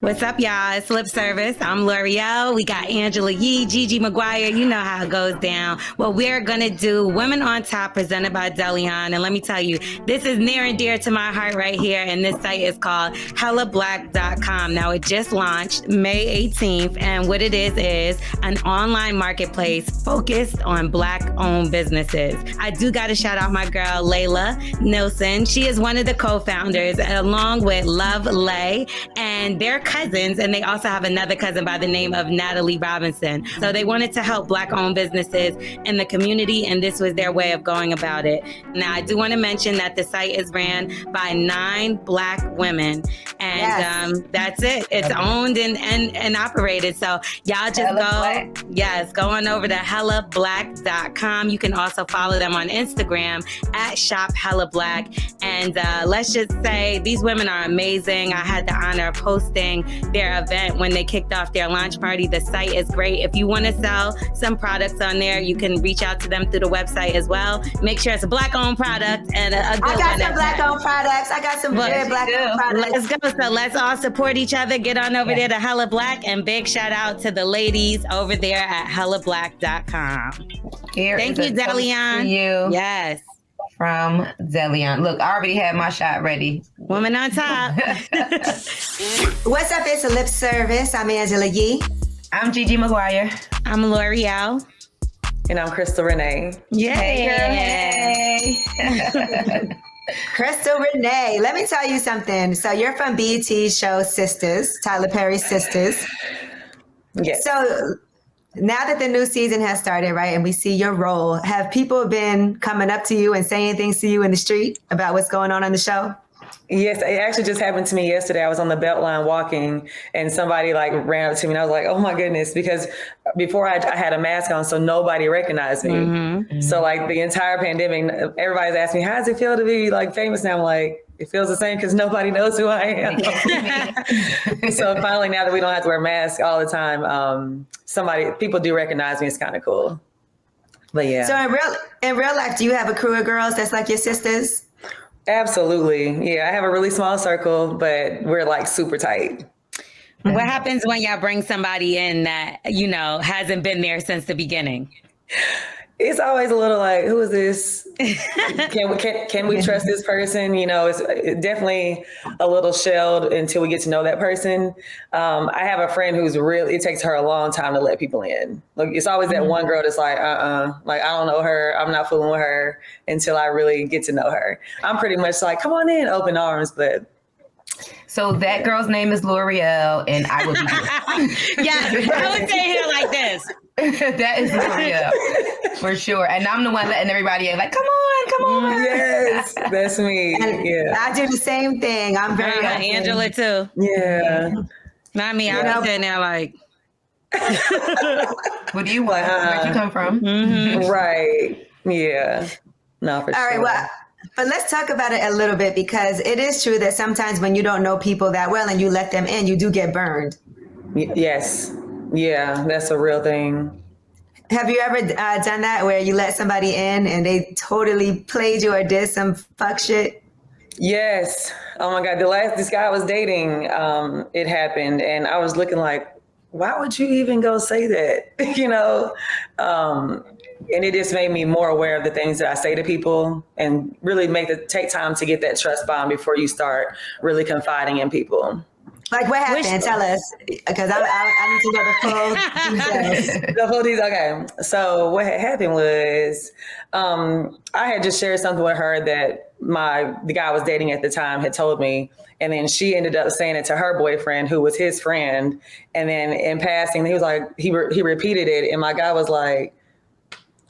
What's up, y'all? It's Lip Service. I'm L'Oreal. We got Angela Yee, Gigi McGuire. You know how it goes down. Well, we're going to do Women on Top presented by Delion. And let me tell you, this is near and dear to my heart right here. And this site is called hellablack.com. Now, it just launched May 18th. And what it is an online marketplace focused on Black-owned businesses. I do got to shout out my girl, Layla Nilsson. She is one of the co-founders, along with Love Lay. And they're cousins, and they also have another cousin by the name of Natalie Robinson. So they wanted to help Black-owned businesses in the community, and this was their way of going about it. Now, I do want to mention that the site is ran by 9 Black women, and that's it. It's owned and operated. So y'all just go on over to hellablack.com. You can also follow them on Instagram at Shop Hella Black. And let's just say these women are amazing. I had the honor of hosting their event when they kicked off their launch party. The site is great. If you want to sell some products on there, you can reach out to them through the website as well. Make sure it's a Black-owned product and a good one. I got some Black-owned products. I got some good Black-owned products. Let's go. So let's all support each other. Get on over there to Hella Black, and big shout out to the ladies over there at hellablack.com. Thank you, Delion. You. Yes. From Delion. Look, I already had my shot ready. Woman on top. What's up? It's a Lip Service. I'm Angela Yee. I'm Gigi McGuire. I'm L'Oreal. And I'm Crystal Renee. Yay. Crystal Renee, let me tell you something. So you're from BET's show Sisters, Tyler Perry's Sisters. Yes. So now that the new season has started, right, and we see your role, have people been coming up to you and saying things to you in the street about what's going on the show? Yes, it actually just happened to me yesterday. I was on the Beltline walking, and somebody ran up to me, and I was like, "Oh my goodness!" Because before I had a mask on, so nobody recognized me. Mm-hmm. So the entire pandemic, everybody's asking me, "How does it feel to be famous now?" I'm like, it feels the same because nobody knows who I am. So finally, now that we don't have to wear masks all the time, people do recognize me. It's kind of cool. But yeah. So in real life, do you have a crew of girls that's like your sisters? Absolutely. Yeah, I have a really small circle, but we're super tight. What happens when y'all bring somebody in that, hasn't been there since the beginning? It's always a little who is this? Can we trust this person? It's definitely a little shelled until we get to know that person. I have a friend who's it takes her a long time to let people in. It's always that one girl that's I don't know her. I'm not fooling with her until I really get to know her. I'm pretty much come on in, open arms, but. So that girl's name is L'Oreal, and I will be. Yes, I would say her like this. That is L'Oreal, for sure. And I'm the one letting everybody in, come on. Yes, that's me. And I do the same thing. I'm very Angela too. Yeah. Not me. I'm sitting there what do you want? Where'd you come from? Mm-hmm. Right. Yeah. No, for sure. All right. Well, but let's talk about it a little bit, because it is true that sometimes when you don't know people that well and you let them in, you do get burned. Yes. Yeah, that's a real thing. Have you ever done that where you let somebody in and they totally played you or did some fuck shit? Yes. Oh my God. This guy I was dating, it happened, and I was looking why would you even go say that? And it just made me more aware of the things that I say to people, and really take time to get that trust bond before you start really confiding in people. What happened? Tell us, because I need to know the full details. The full details. Okay. So what had happened was I had just shared something with her that the guy I was dating at the time had told me. And then she ended up saying it to her boyfriend, who was his friend. And then in passing, he was he repeated it. And my guy was like,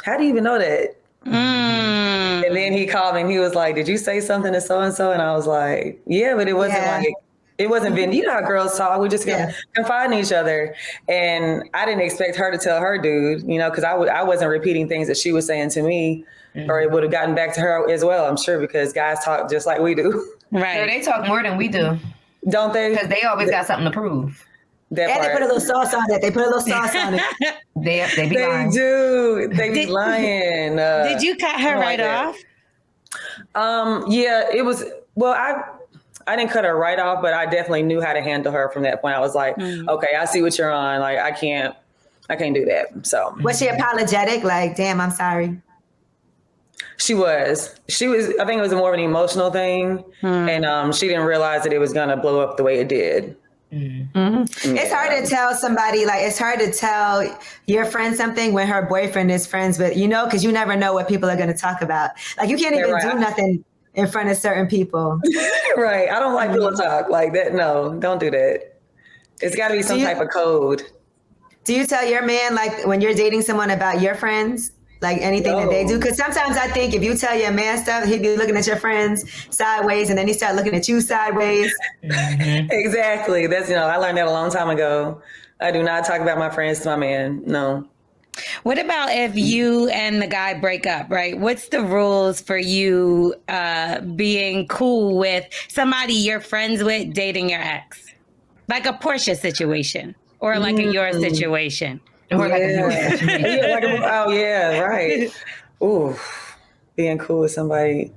"How do you even know that?" And then he called me and he was like, "Did you say something to so-and-so?" And I was like, "Yeah, but it wasn't it wasn't been, you know how girls talk. We just confide in each other." And I didn't expect her to tell her dude, because I wasn't repeating things that she was saying to me, or it would have gotten back to her as well, I'm sure, because guys talk just like we do. Right. So they talk more than we do. Don't they? Because they always got something to prove. They put a little sauce on it. They be lying. They do. They be lying. Did you cut her right off? Yeah, it was. Well, I didn't cut her right off, but I definitely knew how to handle her from that point. I was like, okay, I see what you're on. Like, I can't do that. So was she apologetic? Like, damn, I'm sorry. She was, I think it was more of an emotional thing. And she didn't realize that it was going to blow up the way it did. Mm-hmm. Yeah. It's hard to tell somebody, like, it's hard to tell your friend something when her boyfriend is friends with, because you never know what people are going to talk about. Like, you can't even do nothing in front of certain people. Right. I don't like people talk like that. No, don't do that. It's got to be some type of code. Do you tell your man, like, when you're dating someone about your friends? Like anything that they do? Because sometimes I think if you tell your man stuff, he'd be looking at your friends sideways and then he start looking at you sideways. Exactly. That's, I learned that a long time ago. I do not talk about my friends to my man. No. What about if you and the guy break up, right? What's the rules for you being cool with somebody you're friends with dating your ex? Like a Portia situation or like a your situation. Or like oh yeah, right. Ooh, being cool with somebody.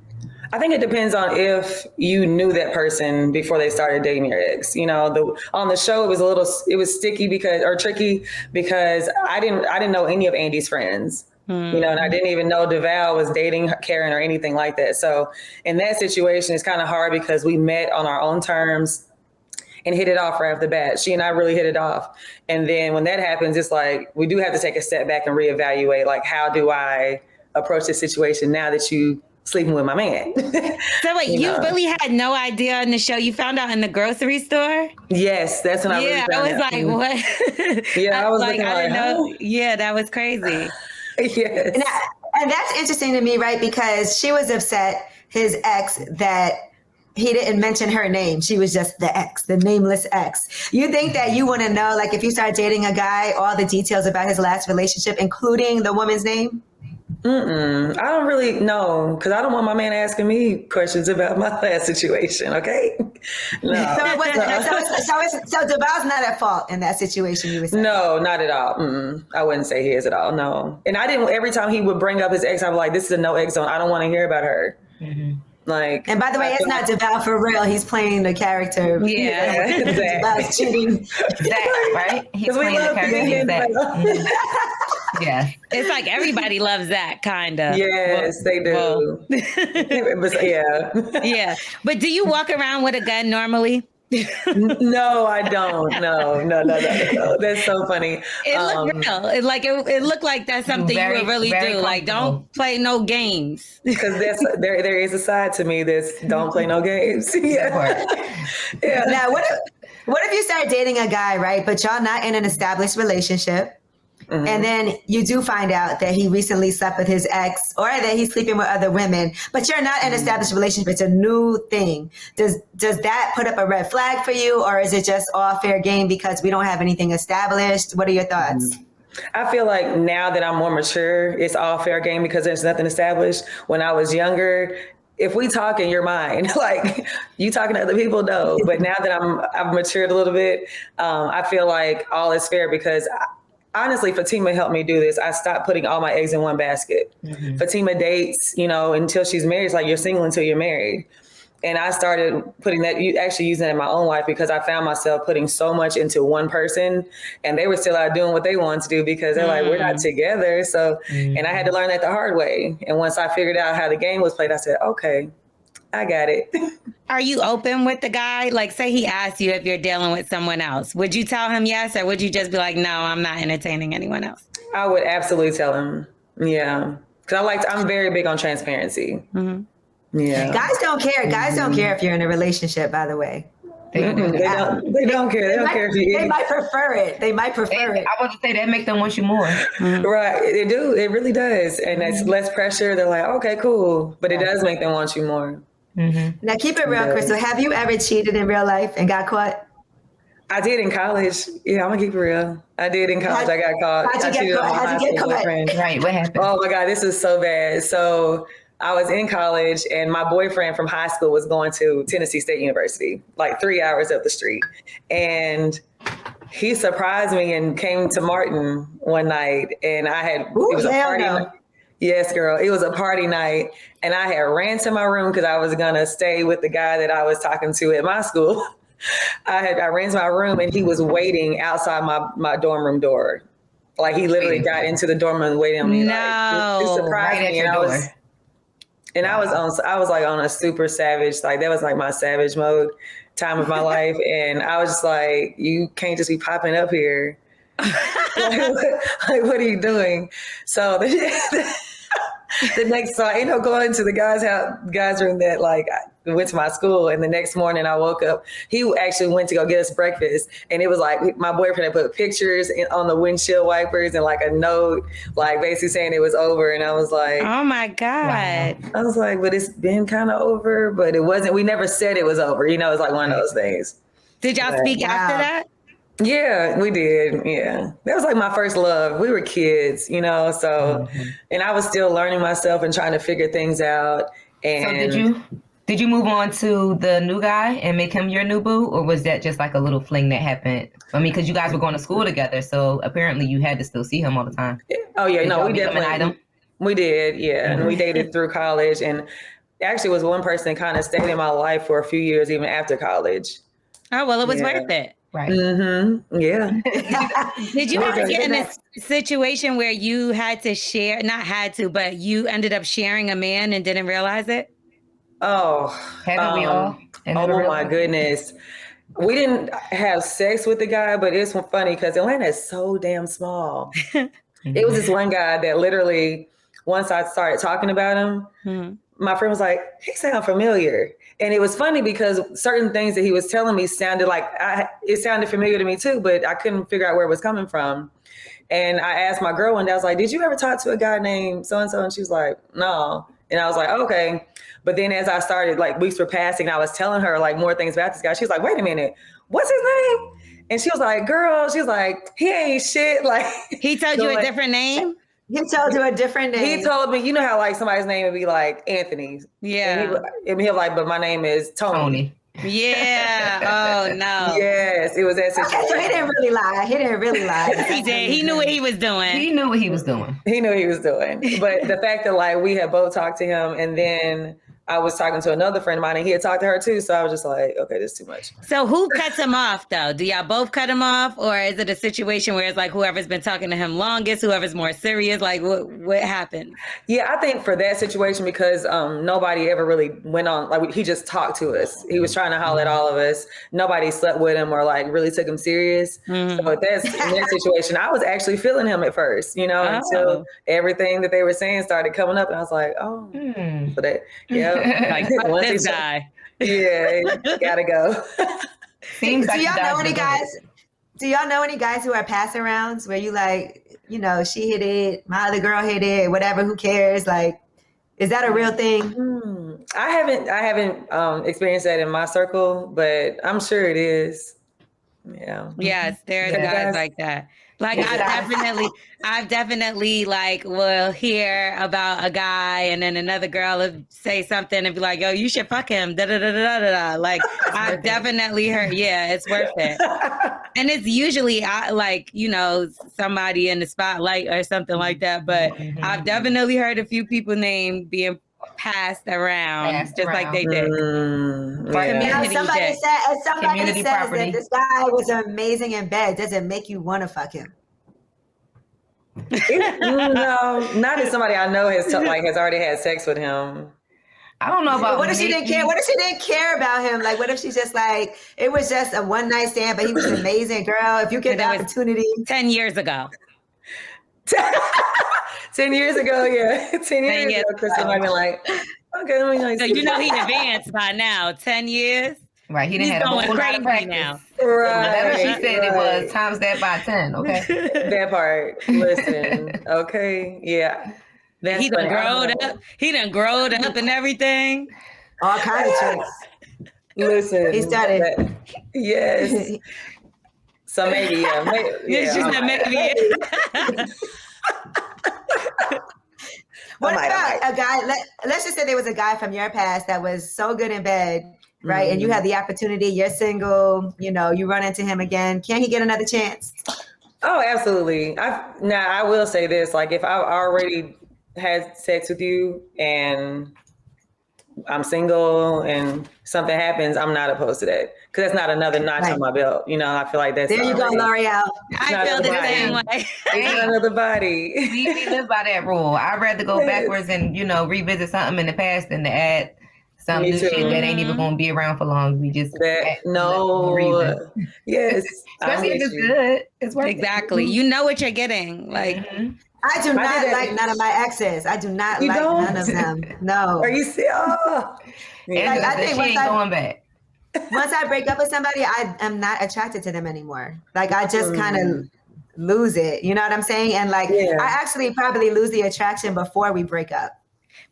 I think it depends on if you knew that person before they started dating your ex. On the show it was sticky tricky because I didn't know any of Andy's friends. And I didn't even know DeVal was dating Karen or anything like that. So in that situation, it's kind of hard because we met on our own terms and hit it off right off the bat. She and I really hit it off. And then when that happens, it's like, we do have to take a step back and reevaluate, like, how do I approach this situation now that you sleeping with my man? So wait, you really had no idea on the show? You found out in the grocery store? Yes, that's when I really found out. I was like, what? Yeah, I was like, I didn't know. Yeah, that was crazy. Yes. And that's interesting to me, right? Because she was upset, his ex, that he didn't mention her name. She was just the ex, the nameless ex. You think that you want to know, like, if you start dating a guy, all the details about his last relationship, including the woman's name? I don't really know, because I don't want my man asking me questions about my last situation. Okay, no. So DeVal's not at fault in that situation. You would say? No, not at all. I wouldn't say he is at all. No, and I didn't. Every time he would bring up his ex, I'm like, this is a no ex zone. I don't want to hear about her. Like, and by the way, it's not DeVal for real. He's playing the character. Yeah, DeVal's cheating. Zach, right? He's playing the character. Yeah, it's like everybody loves that kind of. Yes, they do. Yeah. But do you walk around with a gun normally? No, I don't. No. That's so funny. It looked real. It looked like that's something you would really do. Like, don't play no games. Because there is a side to me that's don't play no games. Yeah. Now, what if you start dating a guy, right? But y'all not in an established relationship. And then you do find out that he recently slept with his ex or that he's sleeping with other women, but you're not in an established relationship. It's a new thing. Does that put up a red flag for you, or is it just all fair game because we don't have anything established? What are your thoughts? I feel like now that I'm more mature, it's all fair game because there's nothing established. When I was younger, if we talk in your mind, like you talking to other people, no. But now that I've matured a little bit, I feel like all is fair because honestly, Fatima helped me do this. I stopped putting all my eggs in one basket. Fatima dates, until she's married. It's like you're single until you're married. And I started putting that, actually using it in my own life because I found myself putting so much into one person and they were still out doing what they wanted to do because they're like, we're not together. So, and I had to learn that the hard way. And once I figured out how the game was played, I said, okay, I got it. Are you open with the guy? Like, say he asked you if you're dealing with someone else. Would you tell him yes, or would you just be like, no, I'm not entertaining anyone else? I would absolutely tell him. Yeah. Because I'm very big on transparency. Yeah. Guys don't care. Guys don't care if you're in a relationship, by the way. They don't care. They don't care if you. They might prefer it. I want to say that make them want you more. Right. They do. It really does. And it's less pressure. They're like, okay, cool. But it does make them want you more. Now keep it real, Crystal. Have you ever cheated in real life and got caught? I did in college. Yeah, I'm gonna keep it real. I did in college. I got caught. How'd you get caught? Right. What happened? Oh my God, this is so bad. So I was in college and my boyfriend from high school was going to Tennessee State University, like 3 hours up the street. And he surprised me and came to Martin one night and it was a party. Yes, girl. It was a party night, and I had ran to my room because I was gonna stay with the guy that I was talking to at my school. I ran to my room, and he was waiting outside my dorm room door. Like he literally got into the dorm room waiting on me. No, like, it surprised right me, at your door. I was like on a super savage, like that was like my savage mode time of my life, and I was just like, you can't just be popping up here. like, what are you doing? So the next, so I ended up going to the guy's room that like I went to my school, and the next morning I woke up. He actually went to go get us breakfast, and it was like my boyfriend had put pictures on the windshield wipers and like a note, like basically saying it was over. And I was like, oh my God. wow. I was like, but it's been kind of over, but it wasn't. We never said it was over. You know, it's like one of those things. Did y'all speak after that? Yeah, we did. Yeah. That was like my first love. We were kids, you know, so, and I was still learning myself and trying to figure things out. And So did you move on to the new guy and make him your new boo? Or was that just like a little fling that happened? I mean, because you guys were going to school together. So apparently you had to still see him all the time. Oh yeah, Did no, y'all we become an definitely, item? we did. Yeah. And we dated through college, and actually was one person that kind of stayed in my life for a few years, even after college. Oh, well, it was worth it. Right. Mm-hmm. Yeah. Did you ever get in a situation where you had to share, not had to, but you ended up sharing a man and didn't realize it? Oh, Haven't we all? Oh my goodness. We didn't have sex with the guy, but it's funny because Atlanta is so damn small. It was this one guy that literally, once I started talking about him, my friend was like, he sounds familiar. And it was funny because certain things that he was telling me sounded like, it sounded familiar to me too, but I couldn't figure out where it was coming from. And I asked my girl one day, I was like, did you ever talk to a guy named so-and-so? And she was like, no. And I was like, okay. But then as I started, like weeks were passing, I was telling her like more things about this guy. She was like, wait a minute, what's his name? And she was like, girl, she was like, he ain't shit. Like he told you a different name? He told you a different name. He told me, you know how like somebody's name would be like Anthony. Yeah. And he was like, but my name is Tony. Yeah. Oh no. Yes, it was that situation. Okay, so he didn't really lie. He didn't really lie. He did. He knew what he was doing. He knew what he was doing. He knew what he was doing. But the fact that like we had both talked to him, and then I was talking to another friend of mine and he had talked to her too. So I was just like, okay, this is too much. So who cuts him off though? Do y'all both cut him off? Or is it a situation where it's like whoever's been talking to him longest, whoever's more serious? Like what happened? Yeah, I think for that situation, because nobody ever really went on, like he just talked to us. He was trying to holler at all of us. Nobody slept with him or like really took him serious. Mm-hmm. So in that situation, I was actually feeling him at first, you know, until everything that they were saying started coming up. And I was like, oh, so that, yeah. Like this guy. Yeah, gotta go. Seems like do y'all know any guys who are pass arounds where you like, you know, she hit it, my other girl hit it, whatever, who cares? Like, is that a real thing? I haven't experienced that in my circle, but I'm sure it is. Yeah. Yes, there's guys like that. Like I've definitely like will hear about a guy and then another girl will say something and be like, yo, you should fuck him. Da da da da da da. Like I've definitely heard, yeah, it's worth it. And it's usually like, you know, somebody in the spotlight or something like that. But I've definitely heard a few people named being passed around like they did. Somebody says that this guy was amazing in bed. Does it make you want to fuck him? No, not if somebody I know has already had sex with him. I don't know about. What if she didn't care? What if she didn't care about him? Like, what if she's just like, it was just a one night stand, but he was amazing, girl. If you get the opportunity, 10 years ago. 10 years ago, yeah. 10 years ago, Kristen might be like, okay, let me know. So you know he advanced by now. 10 years. Right, he didn't have a whole lot of practice now. Right, whatever she said it was times that by 10. Okay, that part. Listen, okay, yeah. He done growed up. He done growed up and everything. All kinds of tricks. Listen, he started. Yes. So maybe, yeah. She said maybe. What about a guy? Let's just say there was a guy from your past that was so good in bed, right? And you had the opportunity. You're single. You know, you run into him again. Can he get another chance? Oh, absolutely. I will say this: like, if I already had sex with you and I'm single and something happens, I'm not opposed to that. Because that's not another notch on my belt. You know, I feel like that's there you go, L'Oreal. I feel the same way. It's not another body. We live by that rule. I'd rather go backwards and, revisit something in the past than to add some new shit that ain't even going to be around for long. We just yes, especially if it's good. It's worth exactly. You know what you're getting. Like I do not like none of my exes. I do not like none of them. No. Are you serious? Oh. Like, I think once going back. Once I break up with somebody, I am not attracted to them anymore. Like I just kind of lose it. You know what I'm saying? And like I actually probably lose the attraction before we break up.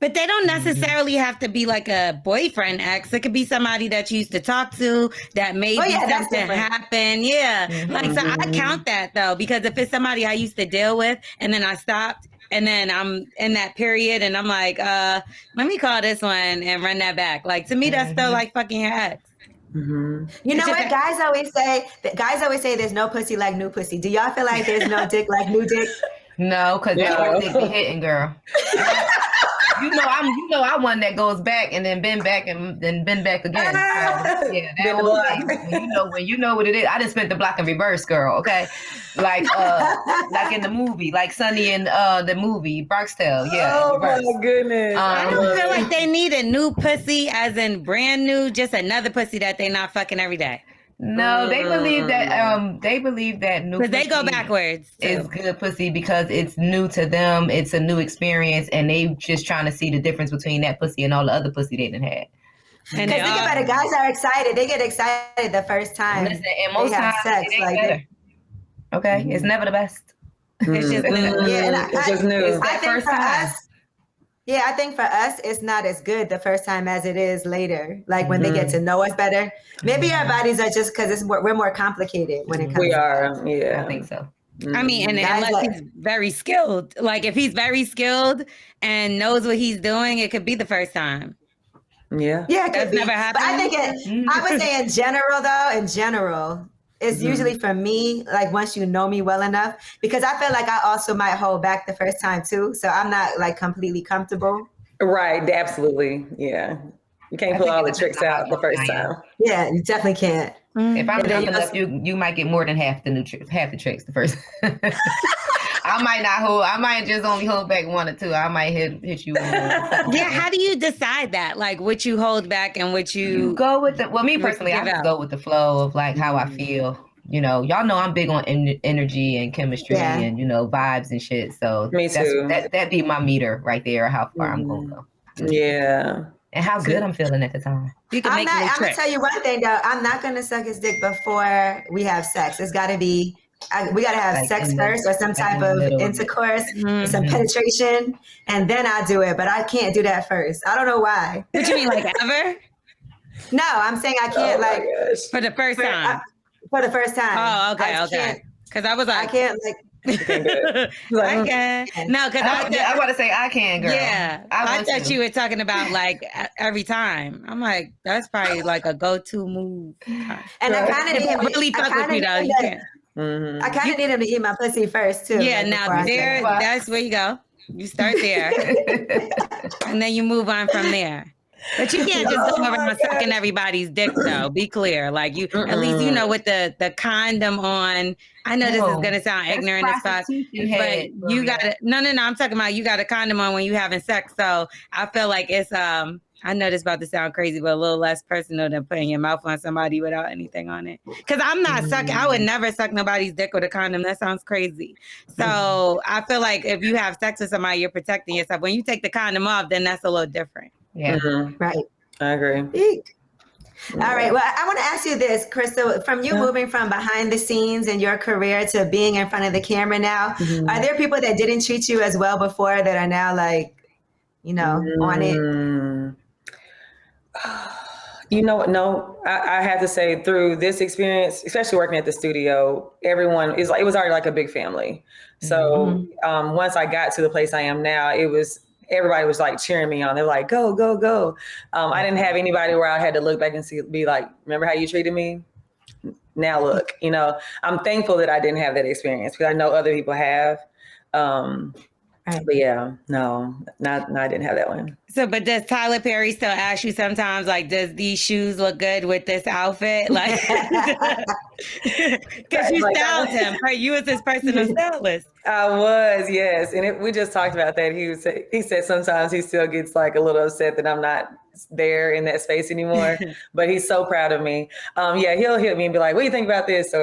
But they don't necessarily have to be like a boyfriend ex. It could be somebody that you used to talk to that maybe something happened. Yeah. Like, so I count that though, because if it's somebody I used to deal with and then I stopped and then I'm in that period and I'm like, let me call this one and run that back. Like, to me, that's still like fucking your ex. You know what guys always say? Guys always say there's no pussy like new pussy. Do y'all feel like there's no dick like new dick? No, because that dick be hitting, girl. I'm one that goes back and then bend back and then bend back again. So, yeah, that whole thing. When you know what it is. I just spent the block in reverse, girl. Okay, like in the movie, like Sunny in the movie Bronx Tale. Yeah. Oh my goodness. I don't feel like they need a new pussy, as in brand new, just another pussy that they not fucking every day. No, they believe that new pussy, they go backwards is good pussy because it's new to them, it's a new experience, and they just trying to see the difference between that pussy and all the other pussy they done had. And think about it, guys are excited. They get excited the first time. Listen, and most times sex, it ain't better. Okay, it's never the best. It's just new. It's just new. It's that first time. I think for us, it's not as good the first time as it is later. Like when they get to know us better. Maybe our bodies are just because we're more complicated when it comes. We are, yeah. I think so. I mean, and unless he's very skilled. Like if he's very skilled and knows what he's doing, it could be the first time. Yeah. Yeah, it could be. Never happened. But I think I would say in general, it's usually for me, like once you know me well enough, because I feel like I also might hold back the first time too. So I'm not like completely comfortable. Right. Absolutely. Yeah. You can't pull all the tricks out the first time. Yeah, you definitely can't. If I'm drunk enough, you might get more than half the tricks the first. I might just only hold back one or two. I might hit you. Yeah, how do you decide that? Like what you hold back and what you go with me personally, I just go with the flow of like how I feel. Y'all know I'm big on energy and chemistry and vibes and shit. So me too. That'd be my meter right there, how far I'm gonna go. Yeah. And how good I'm feeling at the time. I'm gonna tell you one thing though. I'm not gonna suck his dick before we have sex. It's gotta be we gotta have sex first or some type of intercourse, some penetration, and then I'll do it. But I can't do that first. I don't know why. What you mean, like ever? No, I'm saying I can't for the first time. For the first time. Oh, okay. Because I was like, I can't I can. No, because I want to say I can, girl. Yeah, I thought you were talking about like every time. I'm like, that's probably like a go-to move. And I kind of need him. Really fuck with you though. You can't. I kind of need him to eat my pussy first too. Yeah, now that's where you go. You start there, and then you move on from there. But you can't just go around sucking everybody's dick, though. Be clear. Like, you, at least you know with the condom on. I know this is going to sound ignorant as fuck, but you got to, no, I'm talking about you got a condom on when you having sex. So I feel like it's, I know this is about to sound crazy, but a little less personal than putting your mouth on somebody without anything on it. Because I'm not sucking. I would never suck nobody's dick with a condom. That sounds crazy. So I feel like if you have sex with somebody, you're protecting yourself. When you take the condom off, then that's a little different. Yeah. Right. I agree. All right. Well, I want to ask you this, Crystal, from you moving from behind the scenes in your career to being in front of the camera now, are there people that didn't treat you as well before that are now like, on it? You know what? No, I have to say through this experience, especially working at the studio, everyone it was already like a big family. So once I got to the place I am now, everybody was like cheering me on. They're like, go, go, go. I didn't have anybody where I had to look back and be like, remember how you treated me? Now look, I'm thankful that I didn't have that experience because I know other people have. Right. But yeah, no, I didn't have that one. So, but does Tyler Perry still ask you sometimes, like, does these shoes look good with this outfit? Like, because you Like, styled him, right? You was his personal stylist. I was, yes. And we just talked about that. He said sometimes he still gets like a little upset that I'm not there in that space anymore, but he's so proud of me. Yeah, he'll hit me and be like, what do you think about this?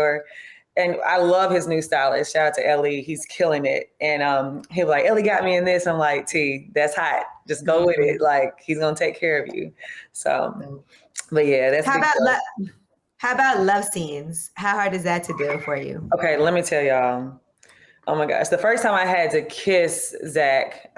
And I love his new stylist. Shout out to Ellie. He's killing it. And he'll be like, Ellie got me in this. I'm like, T, that's hot. Just go with it. Like, he's going to take care of you. So, but yeah, that's how about love scenes? How hard is that to do for you? Okay, let me tell y'all. Oh my gosh. The first time I had to kiss Zach,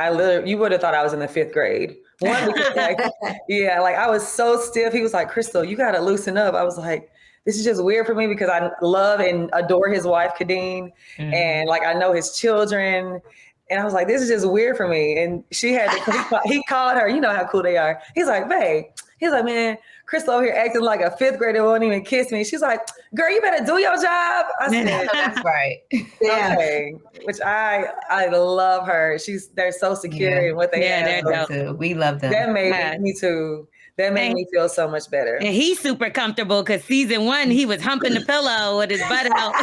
you would have thought I was in the 5th grade. One, because like I was so stiff. He was like, Crystal, you got to loosen up. I was like, this is just weird for me because I love and adore his wife, Kadeen. And like, I know his children. And I was like, this is just weird for me. And he called her, you know how cool they are. He's like, babe, man, Crystal over here acting like a 5th grader won't even kiss me. She's like, girl, you better do your job. I said, that's right. Yeah. Okay. Which I love her. They're so secure in what they have. They're dope. We love them. That made me too. That made me feel so much better. And he's super comfortable because season 1, he was humping the pillow with his butt out.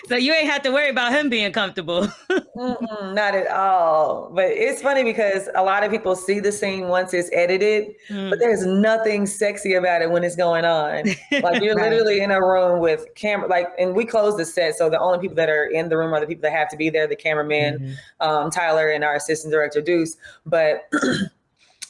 So you ain't have to worry about him being comfortable. Not at all. But it's funny because a lot of people see the scene once it's edited, but there's nothing sexy about it when it's going on. Like you're literally in a room with camera, and we close the set. So the only people that are in the room are the people that have to be there, the cameraman, Tyler, and our assistant director, Deuce. But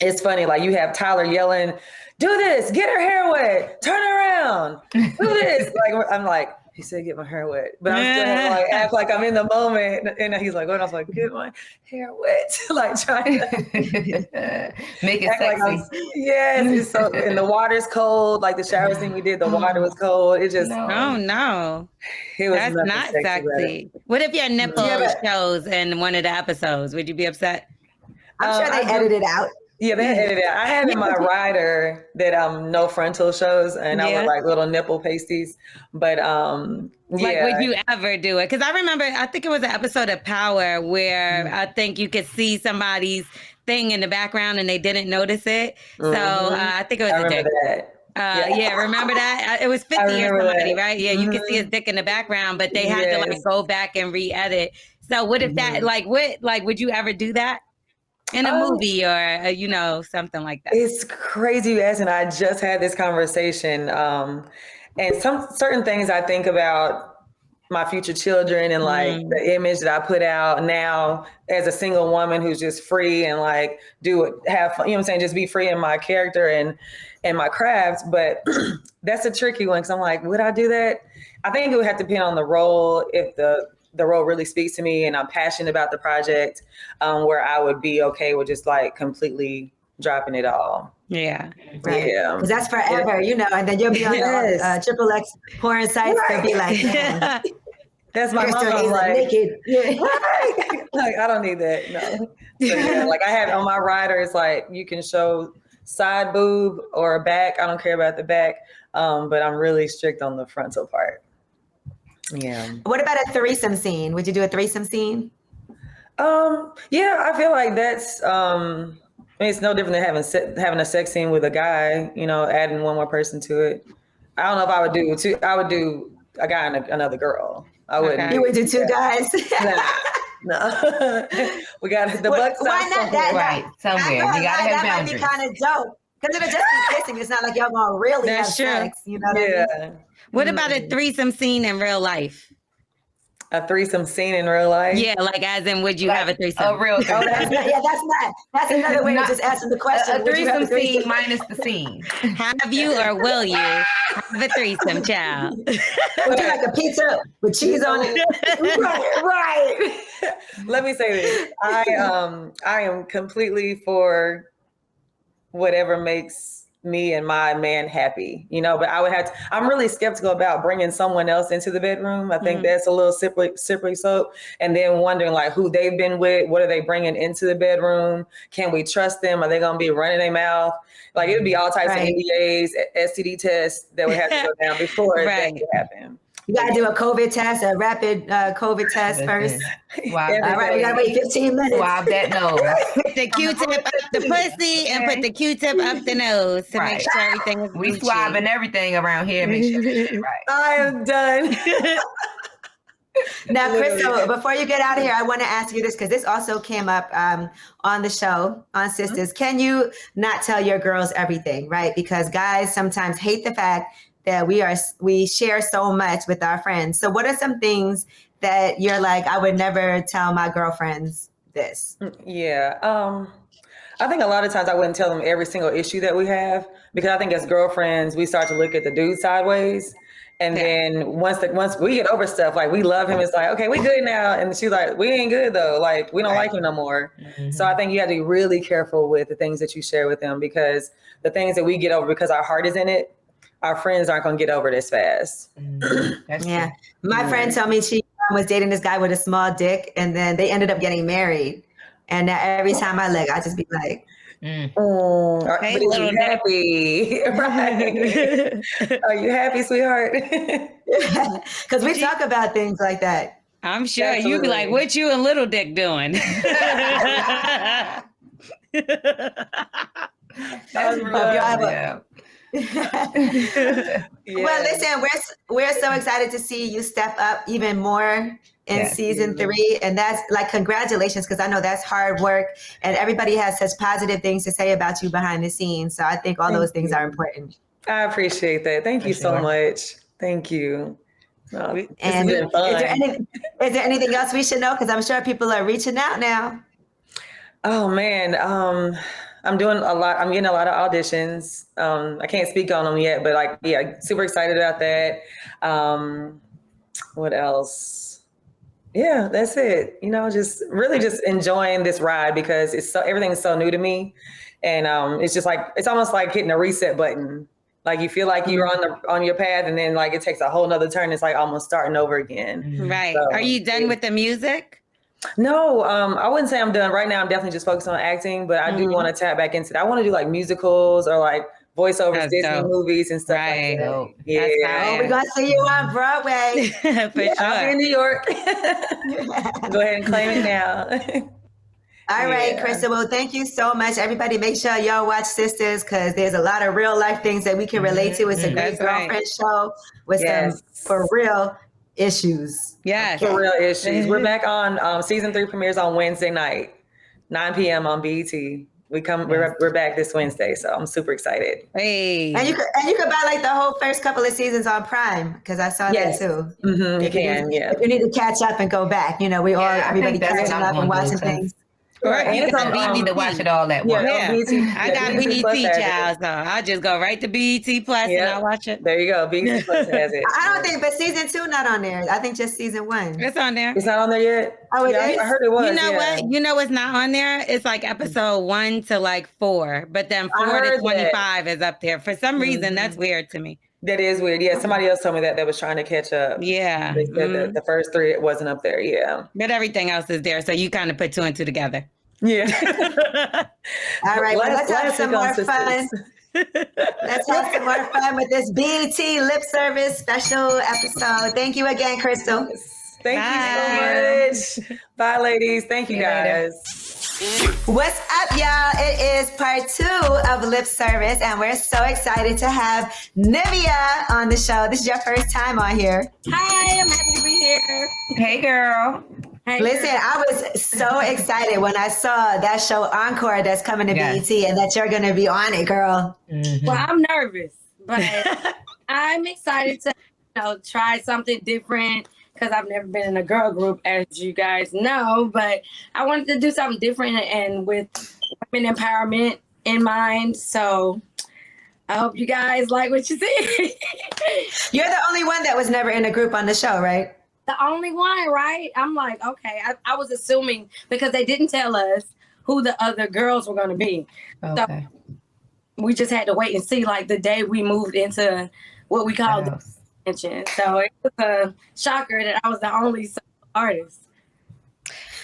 it's funny, like you have Tyler yelling, do this, get her hair wet, turn around, do this. Like I'm like, he said, get my hair wet. But I'm still like, act like I'm in the moment. And he's like, what? And I was like, get my hair wet. Like trying to make it sexy. Yes. It's so, and the water's cold. Like the shower scene we did, the water was cold. It just, no. It was That's not sexy. What if your nipple shows in one of the episodes? Would you be upset? I'm sure they edited out. Yeah, they edited it. I have in my rider that no frontal shows, and I would like little nipple pasties. But like, would you ever do it? Because I remember, I think it was an episode of Power where I think you could see somebody's thing in the background and they didn't notice it. So I think it was a dick. Remember that? It was 50 or somebody, right? Yeah, you could see his dick in the background, but they had to like go back and re-edit. So what if that, would you ever do that? In a movie or, something like that. It's crazy you ask, and I just had this conversation. And some certain things I think about my future children and like the image that I put out now as a single woman who's just free and like have fun, you know what I'm saying? Just be free in my character and my craft. But that's a tricky one because I'm like, would I do that? I think it would have to depend on the role. If the role really speaks to me and I'm passionate about the project, where I would be okay with just like completely dropping it all. Yeah. Right. Yeah. Because that's forever, and then you'll be on the triple X porn sites. They'll be like, that's my mom. Like, naked. Like, I don't need that. No. So, like I have on my rider, it's like you can show side boob or a back. I don't care about the back. But I'm really strict on the frontal part. Yeah. What about a threesome scene? Would you do a threesome scene? Yeah, I feel like that's it's no different than having a sex scene with a guy, adding one more person to it. I don't know if I would do two. I would do a guy and another girl. I wouldn't. Okay. You would do two guys? No. We got the butt. Why not that? Right. Somewhere. You gotta have boundaries. That might be kind of dope. Because it'll just be kissing. It's not like y'all gonna really have sex. You know what I mean? What about a threesome scene in real life? A threesome scene in real life? Yeah, like as in, would you have a threesome? A real threesome. That's another way of just asking the question. A threesome scene minus the scene. Have you or will you have a threesome, child? Would you like a pizza with cheese on it? Right. Let me say this. I am completely for whatever makes me and my man happy, but I'm really skeptical about bringing someone else into the bedroom. I think that's a little slippery slope. And then wondering like who they've been with, what are they bringing into the bedroom? Can we trust them? Are they going to be running their mouth? Like it would be all types of NDAs, STD tests that would have to go down before that could happen. You got to do a COVID test, a rapid COVID test first. Swab All right, we got to wait 15 minutes. Swab that nose. Put the Q-tip up the pussy and put the Q-tip up the nose to make sure everything is We Gucci. swabbing everything around here. Make sure it's right. I am done. Now, Crystal, before you get out of here, I want to ask you this because this also came up on the show on Sisters. Can you not tell your girls everything, right? Because guys sometimes hate the fact that we share so much with our friends. So what are some things that you're like, I would never tell my girlfriends this? Yeah. I think a lot of times I wouldn't tell them every single issue that we have, because I think as girlfriends, we start to look at the dude sideways. And then once we get over stuff, like we love him, it's like, okay, we good now. And she's like, we ain't good though. Like we don't like him no more. Mm-hmm. So I think you have to be really careful with the things that you share with them, because the things that we get over because our heart is in it, our friends aren't going to get over this fast. Yeah. My friend told me she was dating this guy with a small dick, and then they ended up getting married. And now every time I look, I just be like, Hey, but are you happy? Right. Are you happy, sweetheart? because we talk about things like that. I'm sure you'd be like, what you and Little Dick doing? That's real. Well, listen, we're so excited to see you step up even more in season 3, and that's like, congratulations, because I know that's hard work, and everybody has such positive things to say about you behind the scenes. So I think all those things are important. I appreciate that. Thank you so much. Thank you. And is there anything else we should know? Because I'm sure people are reaching out now. Oh man, I'm doing a lot. I'm getting a lot of auditions. I can't speak on them yet, but super excited about that. What else? Yeah, that's it. Just really just enjoying this ride, because everything's so new to me, and it's just like, it's almost like hitting a reset button. Like you feel like you're on your path, and then like it takes a whole nother turn. It's like almost starting over again. Right. So, are you done with the music? No, I wouldn't say I'm done. Right now, I'm definitely just focused on acting, but I do want to tap back into that. I want to do like musicals or like voiceovers, Disney movies and stuff like that. Yeah. We're going to see you on Broadway. For sure. I'll be in New York. Go ahead and claim it now. All right, Krista. Well, thank you so much. Everybody, make sure y'all watch Sisters, because there's a lot of real life things that we can relate to. It's a great girlfriend show with some for real issues. Yeah, okay. For real issues. We're back on season 3 premieres on Wednesday night, 9 p.m. on BET. We're back this Wednesday, so I'm super excited. Hey, and you could buy like the whole first couple of seasons on Prime, because I saw that too. Mm-hmm, you can. If you need to catch up and go back, everybody catching up and watching things. Right. And it's on BET to watch it all at once. I got BET, child, so I'll just go right to BET Plus and I'll watch it. There you go. BET Plus has it. I don't think, but season 2 not on there. I think just season 1. It's on there. It's not on there yet? Oh, it is? I heard it was. You know what? You know what's not on there? It's like episode 1 to like 4, but then 4 to 25 is up there. For some reason, that's weird to me. That is weird. Yeah, somebody else told me that was trying to catch up. Yeah. They said that the first 3, it wasn't up there. Yeah. But everything else is there, so you kind of put 2 and 2 together. Yeah. All right. Well, let's have some more fun. Let's have some more fun with this BET lip service special episode. Thank you again, Crystal. Thank you so much. Bye, ladies. Thank you, guys. What's up, y'all? It is part 2 of Lip Service, and we're so excited to have Nivea on the show. This is your first time on here. Hi, I'm happy to be here. Hey, girl. Listen, I was so excited when I saw that show Encore that's coming to BET, and that you're going to be on it, girl. Mm-hmm. Well, I'm nervous, but I'm excited to try something different, because I've never been in a girl group, as you guys know, but I wanted to do something different and with women empowerment in mind. So I hope you guys like what you see. You're the only one that was never in a group on the show, right? The only one, right? I'm like, okay. I was assuming, because they didn't tell us who the other girls were going to be. Okay. So we just had to wait and see, like the day we moved into what we call the attention. So it was a shocker that I was the only solo artist.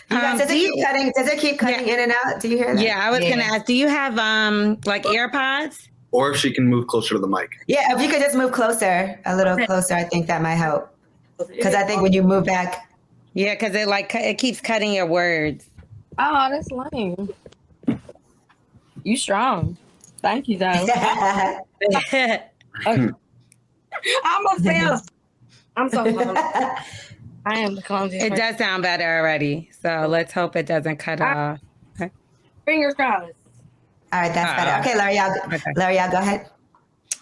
You guys, does it keep cutting in and out? Do you hear that? Yeah, I was going to ask, do you have like AirPods? Or if she can move closer to the mic. Yeah, if you could just move closer, a little closer, I think that might help. Because I think when you move back. Yeah, because it keeps cutting your words. Oh, that's lame. You strong. Thank you, though. Okay. I'm a fail. I'm so clumsy. I am the clumsiest. It does sound better already. So let's hope it doesn't cut off. Fingers crossed. All right, that's better. Okay, L'Oreal, go ahead.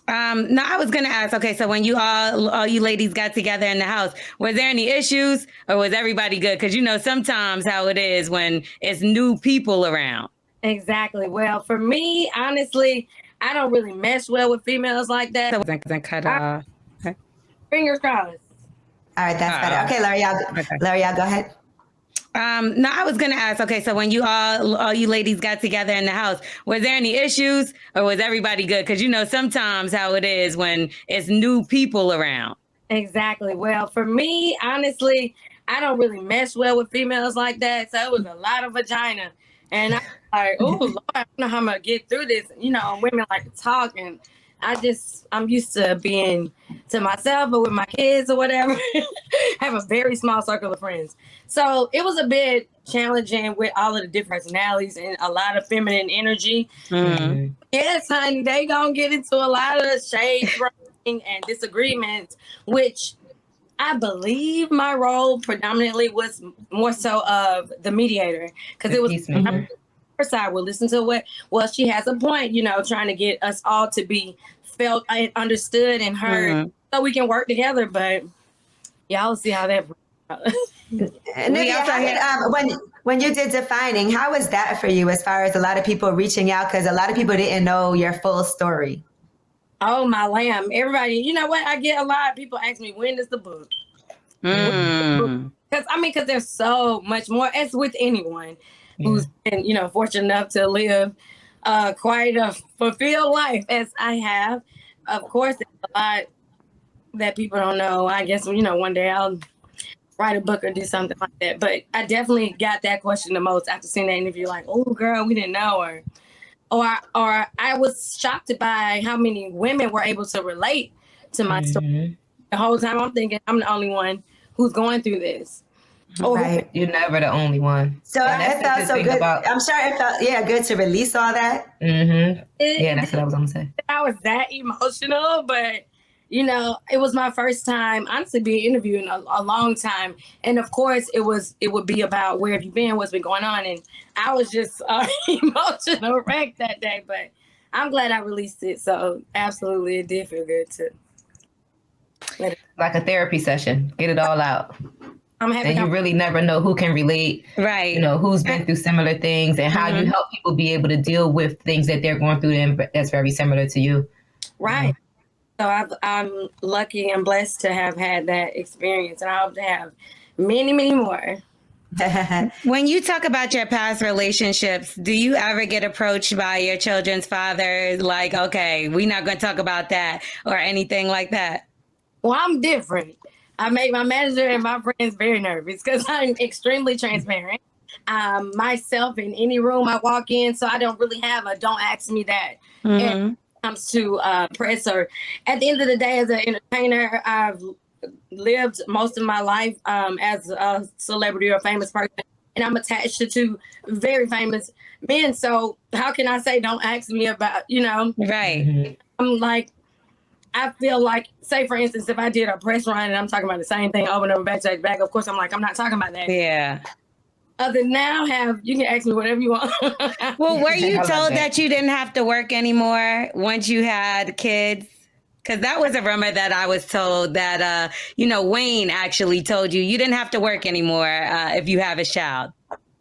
No, I was gonna ask. Okay, so when you all you ladies got together in the house, was there any issues or was everybody good? Because you know sometimes how it is when it's new people around. Exactly. Well, for me, honestly, I don't really mesh well with females like that. So it doesn't cut off. Okay. Fingers crossed. All right, that's better. Okay, L'Oreal, go ahead. No, I was gonna ask. Okay, so when you all you ladies got together in the house, was there any issues or was everybody good? Because you know sometimes how it is when it's new people around. Exactly. Well, for me, honestly, I don't really mesh well with females like that. So it was a lot of vagina, and I'm like, oh Lord, I don't know how I'm gonna get through this. You know, women like to talk, and I'm used to being to myself or with my kids or whatever. I have a very small circle of friends. So it was a bit challenging with all of the different personalities and a lot of feminine energy. Mm-hmm. Yes, honey, they gonna get into a lot of shade throwing and disagreements, which I believe my role predominantly was more so of the mediator. Because it was her side will listen to she has a point, you know, trying to get us all to be felt and understood and heard so we can work together. But y'all see how that when you did defining, how was that for you as far as a lot of people reaching out? Because a lot of people didn't know your full story. Oh, my lamb. Everybody, you know what? I get a lot of people ask me, when is the book? Because there's so much more, as with anyone who's been, you know, fortunate enough to live quite a fulfilled life as I have. Of course, there's a lot that people don't know. I guess, you know, one day I'll write a book or do something like that. But I definitely got that question the most after seeing that interview, like, oh, girl, we didn't know. Or I was shocked by how many women were able to relate to my story. The whole time I'm thinking I'm the only one who's going through this. Right. You're never the only one. So it felt so good. I'm sure it felt, good to release all that. Yeah, that's what I was going to say. I was that emotional, but, you know, it was my first time, honestly, being interviewed in a long time. And, of course, it would be about where have you been, what's been going on. And I was just emotional wreck that day, but I'm glad I released it. So, absolutely, it did feel good to like a therapy session. Get it all out. I'm happy. And you really never know who can relate, right? You know, who's been through similar things and how you help people be able to deal with things that they're going through and that's very similar to you. Right. So I'm lucky and blessed to have had that experience, and I hope to have many, many more. When you talk about your past relationships, do you ever get approached by your children's father, like, okay, we're not going to talk about that or anything like that? Well, I'm different. I make my manager and my friends very nervous because I'm extremely transparent. Myself in any room I walk in, so I don't really have a don't ask me that. And when it comes to press, or at the end of the day, as an entertainer, I've lived most of my life as a celebrity or famous person, and I'm attached to two very famous men. So how can I say don't ask me about, you know? Right. I'm like, I feel like, say for instance, if I did a press run and I'm talking about the same thing over and over, back, of course I'm like, I'm not talking about that. Yeah. Other than now, you can ask me whatever you want. Well, were you told that you didn't have to work anymore once you had kids? Because that was a rumor that I was told that, Wayne actually told you didn't have to work anymore if you have a child.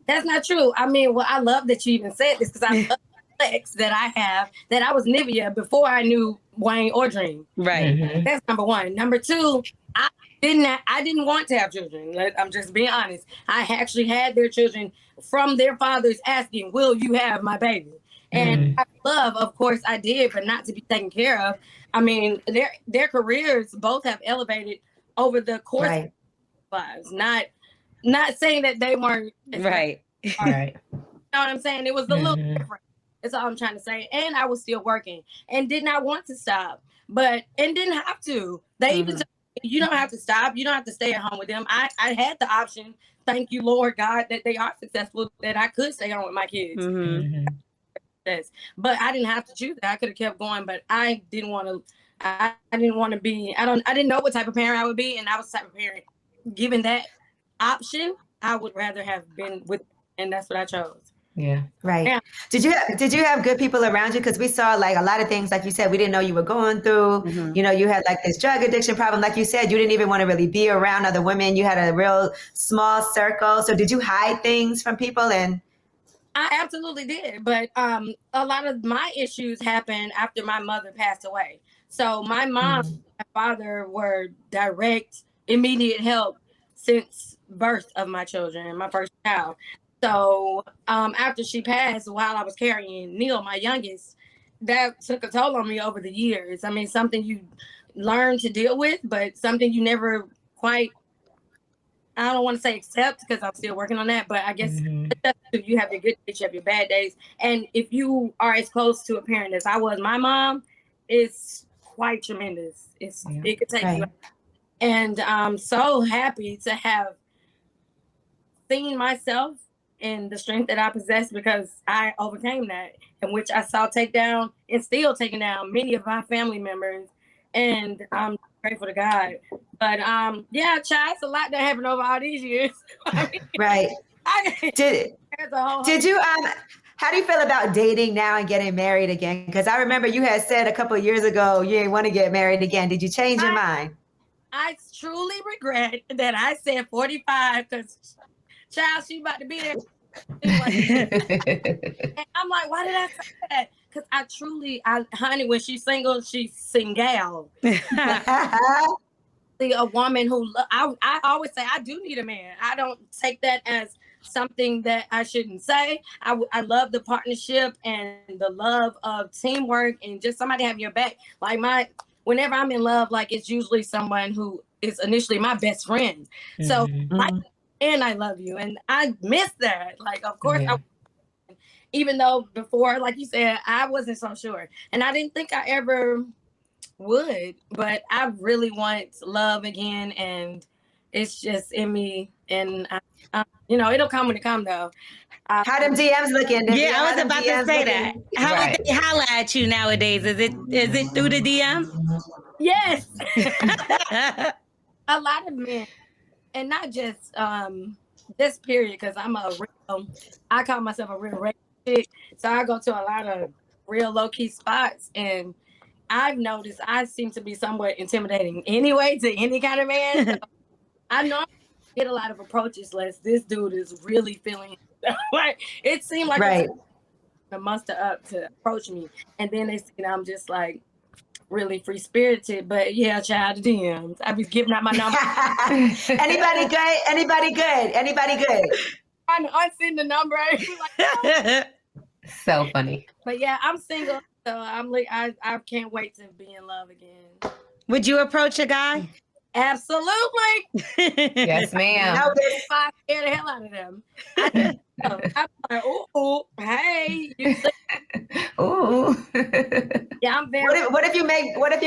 That's not true. I mean, well, I love that you even said this because I love the flex that I have, that I was Nivea before I knew Wayne or Dream. Right. That's number one. Number two, I didn't want to have children. I'm just being honest. I actually had their children from their fathers asking, will you have my baby? And love, of course I did, but not to be taken care of. I mean, their careers both have elevated over the course of their lives. Not saying that they weren't. Right. Right. You know what I'm saying? It was a little different. That's all I'm trying to say. And I was still working and did not want to stop, and didn't have to. They even told me you don't have to stop. You don't have to stay at home with them. I had the option. Thank you, Lord God, that they are successful, that I could stay home with my kids. But I didn't have to choose that. I could have kept going, but I didn't want to. I didn't want to be. I didn't know what type of parent I would be, and I was the type of parent. Given that option, I would rather have been with, and that's what I chose. Yeah. Right. Yeah. Did you have good people around you? Because we saw like a lot of things, like you said, we didn't know you were going through. You know, you had like this drug addiction problem. Like you said, you didn't even want to really be around other women. You had a real small circle. So did you hide things from people? And I absolutely did, but a lot of my issues happened after my mother passed away. So my mom and my father were direct, immediate help since birth of my children, my first child. So after she passed, while I was carrying Neil, my youngest, that took a toll on me over the years. I mean, something you learn to deal with, but something you never quite, I don't want to say accept, because I'm still working on that, but I guess you have your good days, you have your bad days. And if you are as close to a parent as I was, my mom, it's quite tremendous. It could take you. And I'm so happy to have seen myself and the strength that I possess, because I overcame that, in which I saw take down and still taking down many of my family members. And I'm grateful to God. But yeah, child, it's a lot that happened over all these years. right. Did you how do you feel about dating now and getting married again? Because I remember you had said a couple of years ago you didn't want to get married again. Did you change your mind? I truly regret that I said 45, because child, she about to be there. And I'm like, why did I say that? Because honey, when she's single, she's single. A woman who, I always say, I do need a man. I don't take that as something that I shouldn't say. I love the partnership and the love of teamwork and just somebody having your back. Like whenever I'm in love, like it's usually someone who is initially my best friend. So like, and I love you. And I miss that. Like, of course, even though before, like you said, I wasn't so sure. And I didn't think I ever would, but I really want love again. And it's just in me. And, you know, it'll come when it comes, though. How them DMs looking? Yeah, I was about to say that. How would they holla at you nowadays? Is it through the DM? Yes. A lot of men. And not just this period, because I call myself a real chick. So I go to a lot of real low-key spots, and I've noticed I seem to be somewhat intimidating anyway to any kind of man. So I know I get a lot of approaches less. This dude is really feeling like it seemed like a muster up to approach me. And then they see I'm just like really free spirited, but yeah, child of DMs. I be giving out my number. Anybody good? Anybody good? Anybody good? I send the number. So funny. But yeah, I'm single, so I'm like, I can't wait to be in love again. Would you approach a guy? Absolutely. Yes, ma'am. I scare the hell out of them. I'm like, ooh, hey. Ooh. Yeah, I'm very. What if you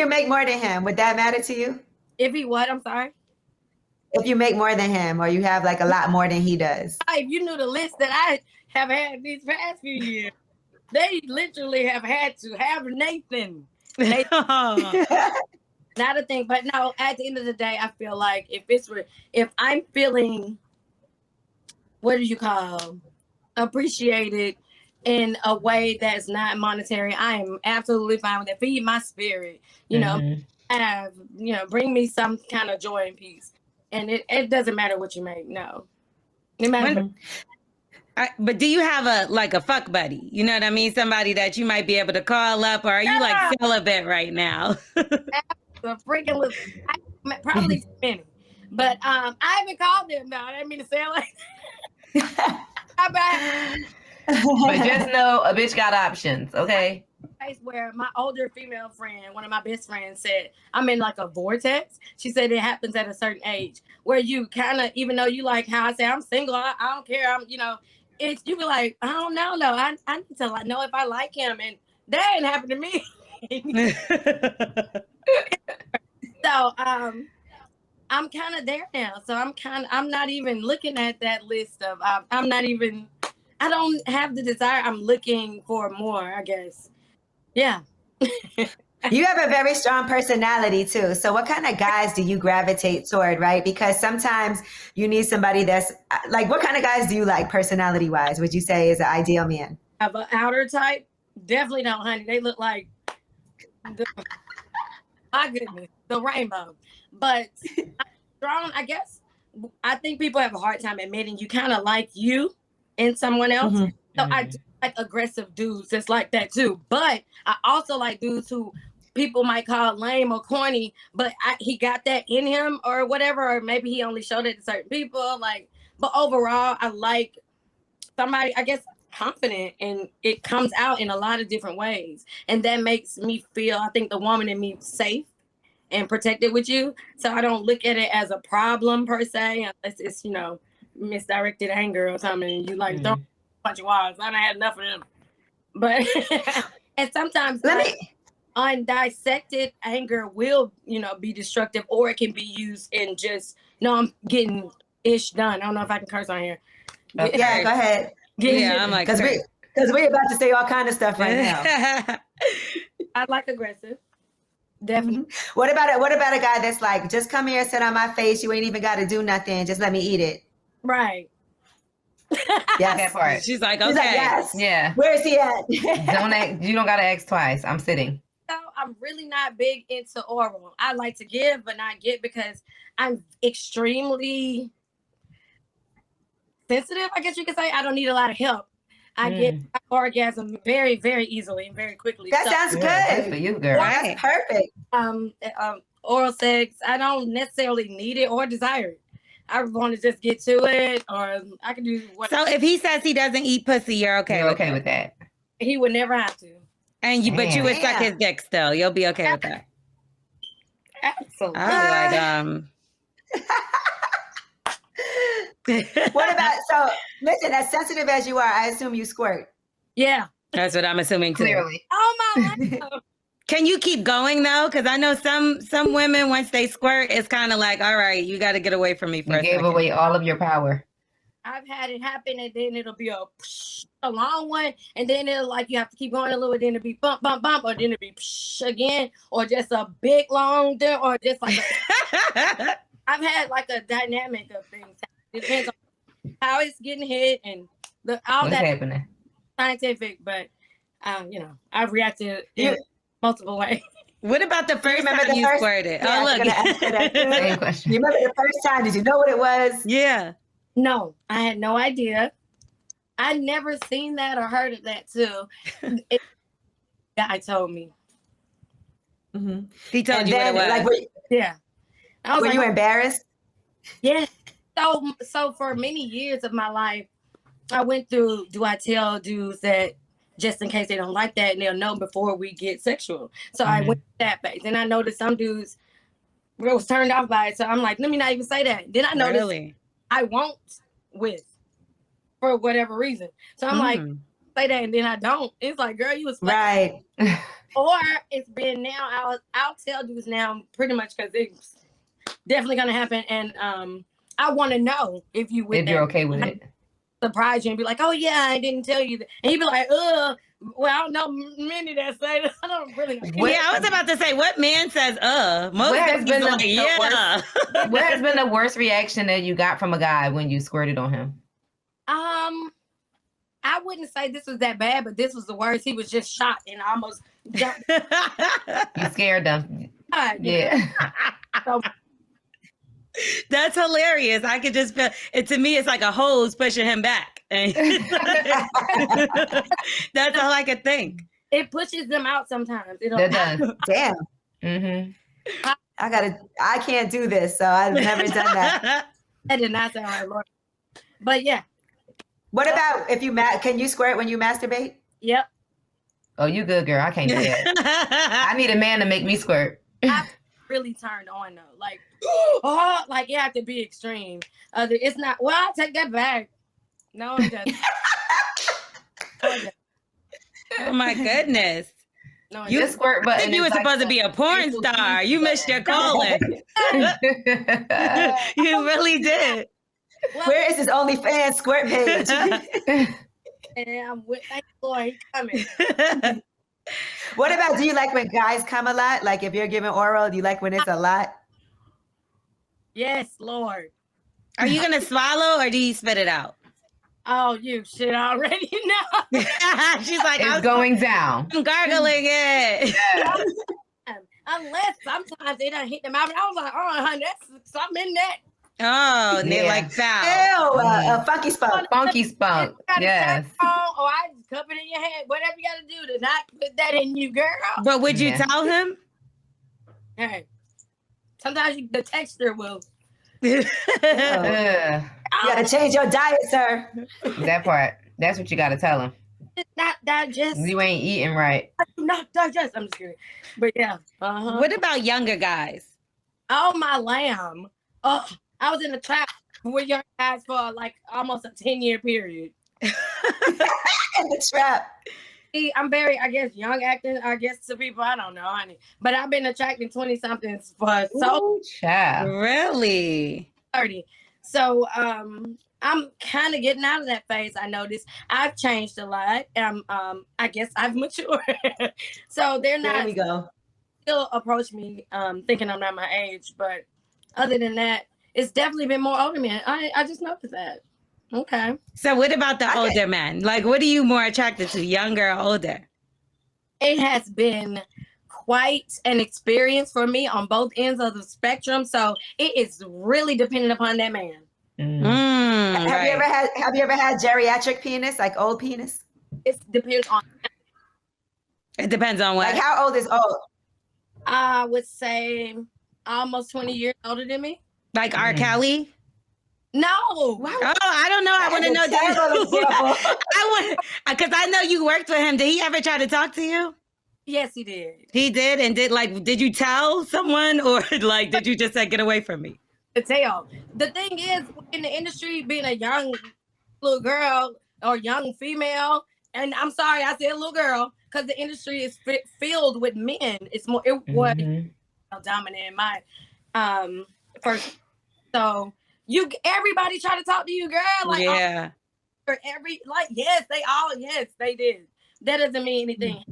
make more than him? Would that matter to you? If he what? I'm sorry. If you make more than him, or you have like a lot more than he does. If you knew the list that I have had these past few years, they literally have had to have Nathan. Not a thing, but no. At the end of the day, I feel like if I'm feeling, what do you call, appreciated in a way that's not monetary, I am absolutely fine with it. Feed my spirit, you know, bring me some kind of joy and peace. And it doesn't matter what you make. No, it matters. But do you have a fuck buddy? You know what I mean? Somebody that you might be able to call up, or are you like celibate right now? The freaking list. Probably many, but I haven't called them. No, I didn't mean to say it like. How bad? But just know a bitch got options, okay? Place where my older female friend, one of my best friends, said I'm in like a vortex. She said it happens at a certain age where you kind of, even though you like how I say I'm single, I don't care. I'm, you know, it's you be like, I don't know, no, I need to know if I like him, and that ain't happened to me. So I'm kind of there now. So I'm not even looking at that list of, I'm not even, I don't have the desire. I'm looking for more, I guess. Yeah. You have a very strong personality too. So what kind of guys do you gravitate toward, right? Because sometimes you need somebody that's like, what kind of guys do you like personality wise, would you say is an ideal man? Have an outer type? Definitely don't, honey. They look like, my goodness, the rainbow. But I'm strong, I guess. I think people have a hard time admitting you kind of like you in someone else. Mm-hmm. So I do like aggressive dudes that's like that too. But I also like dudes who people might call lame or corny, but he got that in him or whatever, or maybe he only showed it to certain people. Like, but overall, I like somebody, I guess, confident, and it comes out in a lot of different ways. And that makes me feel, I think the woman in me safe and protected with you. So I don't look at it as a problem per se, unless it's, misdirected anger or something. And you like, don't punch your walls. I done had enough of them. But, and sometimes undissected anger will, be destructive, or it can be used in just, I'm getting ish done. I don't know if I can curse on here. Okay. Yeah, go ahead. I'm like, because we're about to say all kind of stuff right now. I like aggressive. Definitely. Mm-hmm. What about a guy that's like, just come here, sit on my face. You ain't even got to do nothing. Just let me eat it. Right. Yes. That part. She's like, okay. She's like, yes. Yeah. Where's he at? You don't gotta ask twice. I'm sitting. So I'm really not big into oral. I like to give, but not get, because I'm extremely sensitive, I guess you could say. I don't need a lot of help. I get orgasm very, very easily and very quickly. That sounds good. Good for you, girl. That's perfect. Oral sex, I don't necessarily need it or desire it. I want to just get to it, or I can do what. So if he says he doesn't eat pussy, you're okay. You're okay with that. He would never have to. And but you would suck his dick still. You'll be okay with that. Absolutely. I'm like, What about, so listen, as sensitive as you are, I assume you squirt. Yeah. That's what I'm assuming too. Clearly. Oh my God. Can you keep going though? Because I know some women, once they squirt, it's kind of like, all right, you got to get away from me for You a gave second. away all of your power. I've had it happen, and then it'll be a long one, and then it'll like you have to keep going a little bit, then it'll be bump, bump, bump, or then it'll be again, or just a big long, or just like I've had like a dynamic of things. It depends on how it's getting hit and all What's that happening? scientific, but I've reacted in multiple ways. What about the first time you squirted? Yeah, Oh, look. Same question. You remember the first time? Did you know what it was? Yeah. No, I had no idea. I never seen that or heard of that too. Guy told me. Mm-hmm. He told And you then, what it was. Yeah. I was Were like, you embarrassed? yeah. So for many years of my life, I went through, do I tell dudes that just in case they don't like that and they'll know before we get sexual? So I went that phase. And I noticed some dudes was turned off by it. So I'm like, let me not even say that. Then I noticed I won't with for whatever reason. So I'm like, say that and then I don't. It's like, girl, you was right. Or it's been now, I'll tell dudes now pretty much because it's definitely gonna happen. And I want to know if you're okay with it. Surprise you and be like, oh yeah, I didn't tell you that. And he'd be like, well, I don't know many that say that. I don't really know. Yeah, I was about to say, what man says, Most what has been like, what has been the worst reaction that you got from a guy when you squirted on him? I wouldn't say this was that bad, but this was the worst. He was just shocked and almost jumped. You scared them. Yeah. So, that's hilarious. I could just feel it. To me, it's like a hose pushing him back. That's all I could think. It pushes them out sometimes. That does. Damn. Mm-hmm. I can't do this, so I've never done that. That did not sound right, Lord. But yeah. What about if you can you squirt when you masturbate? Yep. Oh, you good, girl. I can't do that. I need a man to make me squirt. I really turned on though. Like, like you have to be extreme. It's not. Well, I'll take that back. No, it doesn't. Oh my goodness. No, You The squirt I button. think you were is like supposed to the be a porn facial star. freeze You missed your button. calling. You really did. well, Where is his OnlyFans squirt page? and I'm with. Thank you, Lord, he coming. What about, do you like when guys come a lot? Like if you're giving oral, do you like when it's a lot? Yes, Lord. Are you gonna swallow or do you spit it out? Oh, you should already know. She's like, It's I'm going down. gargling it. Unless sometimes they don't hit them out. And I was like, oh, honey, that's something in that. Oh, and they're Yeah. like foul. Ew, Mm. a funky spunk. Funky spunk. You gotta Yes. tap on, or I just cup it in your hand. Whatever you gotta do to not put that in you, girl. But would you Yeah. tell him? Hey, sometimes the texture will. You Ugh. gotta change your diet, sir. That part. That's what you got to tell him. It's not digest. You ain't eating right. Not digest. I'm just kidding. But yeah. Uh-huh. What about younger guys? Oh, my lamb. Oh, I was in the trap with your guys for like almost a 10-year period. In the trap. See, I'm very, I guess, young acting, I guess, to people. I don't know, honey. But I've been attracting 20-somethings for so Ooh, child. Really? 30. So I'm kind of getting out of that phase. I noticed I've changed a lot. I guess I've matured. So they're There not we go. still approach me thinking I'm not my age. But other than that, it's definitely been more older men. I just noticed that. Okay. So what about the Okay. older men? Like, what are you more attracted to, younger or older? It has been quite an experience for me on both ends of the spectrum. So it is really dependent upon that man. Mm. Have you ever had geriatric penis, like old penis? It depends on, It depends on what. Like how old is old? I would say, almost 20 years older than me. Like R. Mm. Kelly? No. Wow. Oh, I don't know. I want to know. Terrible example. I want, because I know you worked with him. Did he ever try to talk to you? Yes, he did. He did, and did you tell someone, or like did you just say get away from me? To tell. The thing is, in the industry, being a young little girl or young female, and I'm sorry, I said little girl, because the industry is filled with men. It's more, it was Mhm. dominant in my first. So everybody try to talk to you, girl. Like, Yeah. yes, they did. That doesn't mean anything.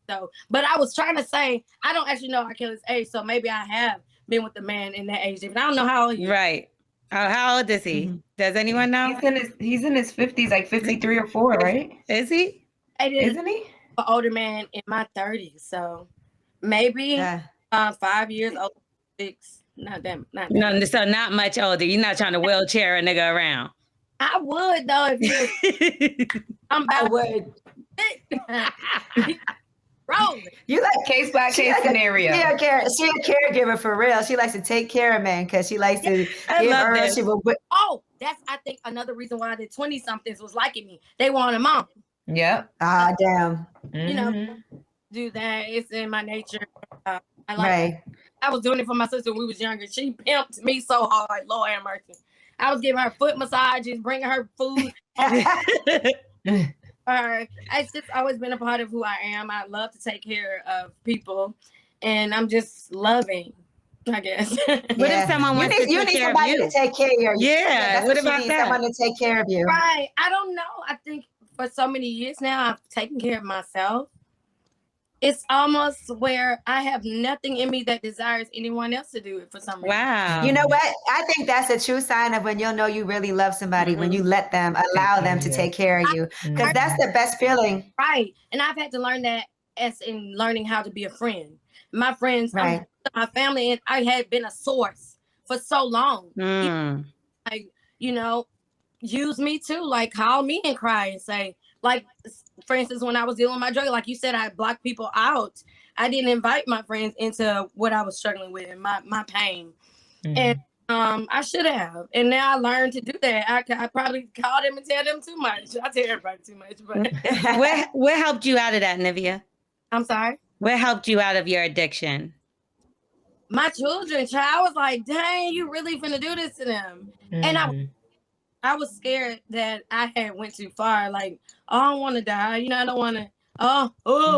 So, but I was trying to say, I don't actually know R. Kelly's age, so maybe I have been with the man in that age. But I don't know how old he is. Right. How old is he? Does anyone know? He's in his 50s, like 53 or 4, right? Is he? It is Isn't he? an older man in my 30s, so maybe Yeah. 5 years old, 6. Not that. No, so not much older. You're not trying to wheelchair a nigga around. I would though if you. I'm I about would. rolling. You like Case by she case like scenario. she a caregiver for real. She likes to take care of men because she likes to I give love her. this. She will. Oh, that's I think another reason why the 20-somethings was liking me. They want a mom. Yep. Ah, damn. You know, Mhm. do that. It's in my nature. I like. Right. I was doing it for my sister when we was younger. She pimped me so hard. Lord have mercy. I was giving her foot massages, bringing her food. It's just always been a part of who I am. I love to take care of people, and I'm just loving, I guess. What if someone wants to you take need care of somebody you? to take care of you. Yeah, that's what what you about need, that? someone to take care of you. Right. I don't know. I think for so many years now, I've taken care of myself. It's almost where I have nothing in me that desires anyone else to do it for some reason. Wow. You know what? I think that's a true sign of when you'll know you really love somebody, when you let them allow them to take care of you. Because that's the best feeling. Right. And I've had to learn that as in learning how to be a friend. My friends, Right. my family, and I had been a source for so long. Mm. Like, use me too. Like, call me and cry and say, like, for instance, when I was dealing with my drug, like you said, I blocked people out. I didn't invite my friends into what I was struggling with and my pain. And I should have. And now I learned to do that. I probably call them and tell them too much. I tell everybody too much, but What helped you out of that, Nivea? I'm sorry. What helped you out of your addiction? My children, child, I was like, dang, you really finna do this to them. And I was scared that I had went too far. Like, oh, I don't want to die. I don't want to Oh,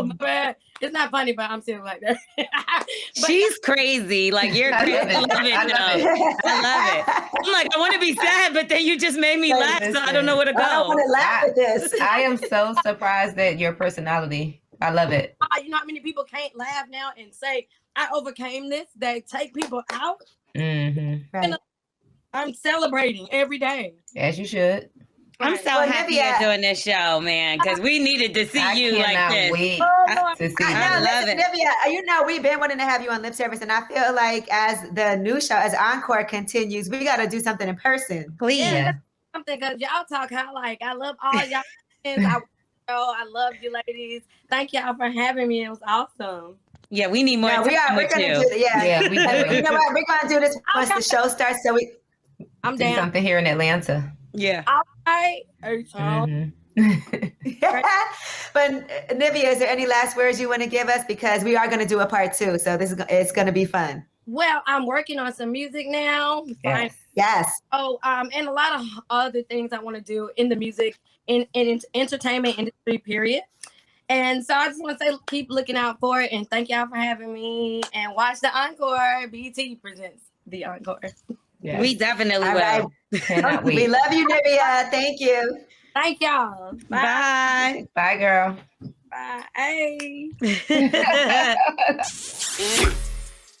my bad. It's not funny, but I'm still like that. But She's crazy. Like, you're crazy. I love it. I love it. I love it. I'm like, I want to be sad, but then you just made me laugh, so I don't know where to I don't go. want to laugh at this. I am so surprised at your personality. I love it. you know how many people can't laugh now and say, I overcame this? They take people out. Mm-hmm. Right. I'm celebrating every day. As you should. I'm so Well, happy Nivea- you're doing this show, man, because we needed to see I you like cannot this. wait Oh, to see I Now, you. love listen, it. Nivea, you know, we've been wanting to have you on Lip Service, and I feel like as the new show, as Encore continues, we got to do something in person. Please. Yeah. Something because y'all talk how like I love all y'all. I love you ladies. Thank y'all for having me. It was awesome. Yeah, we need more No, time we're with going to you. do yeah. Yeah, we do. You know what? We're going to do this once the show starts. So we. I'm Do down. something here in Atlanta. Yeah. All right. Mhm. But Nivea, is there any last words you want to give us? Because we are going to do a part 2, so it's going to be fun. Well, I'm working on some music now. Yes. Yes. Oh, and a lot of other things I want to do in the music in entertainment industry, period. And so I just want to say, keep looking out for it, and thank y'all for having me. And watch the Encore. BT presents the Encore. Yes. We definitely All will. right. Cannot wait. We love you, Nivea. Thank you. Thank y'all. Bye. Bye. Bye, girl. Bye. Hey. Bye.